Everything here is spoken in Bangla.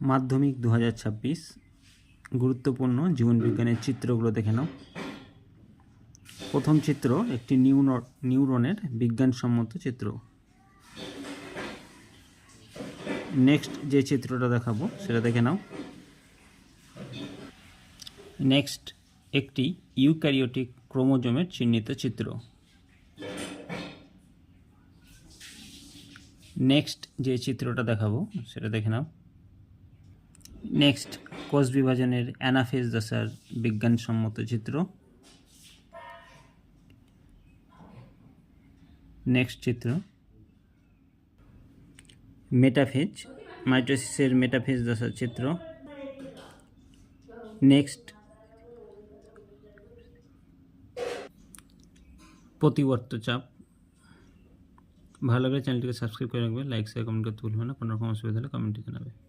মাধ্যমিক 2026 গুরুত্বপূর্ণ জীবনবিজ্ঞানের চিত্রগুলো দেখে নাও। প্রথম চিত্র একটি নিউরনের বিজ্ঞানসম্মত চিত্র। নেক্সট যে চিত্রটা দেখাবো সেটা দেখে নাও। নেক্সট একটি ইউক্যারিওটিক ক্রোমোজোমের চিহ্নিত চিত্র। নেক্সট যে চিত্রটা দেখাবো সেটা দেখে নাও। নেক্সট কোষ বিভাজনের অ্যানাফেজ দশার বিজ্ঞানসম্মত চিত্র। নেক্সট চিত্র মেটাফেজ মাইটোসিসের মেটাফেজ দশার চিত্র। নেক্সট প্রতিবর্ত চাপ। ভালো লাগলে চ্যানেলটিকে সাবস্ক্রাইব করে রাখবে, লাইক শেয়ার কমেন্ট করতে ভুলবে না। কোনো রকম অসুবিধা হলে কমেন্টে জানাবে।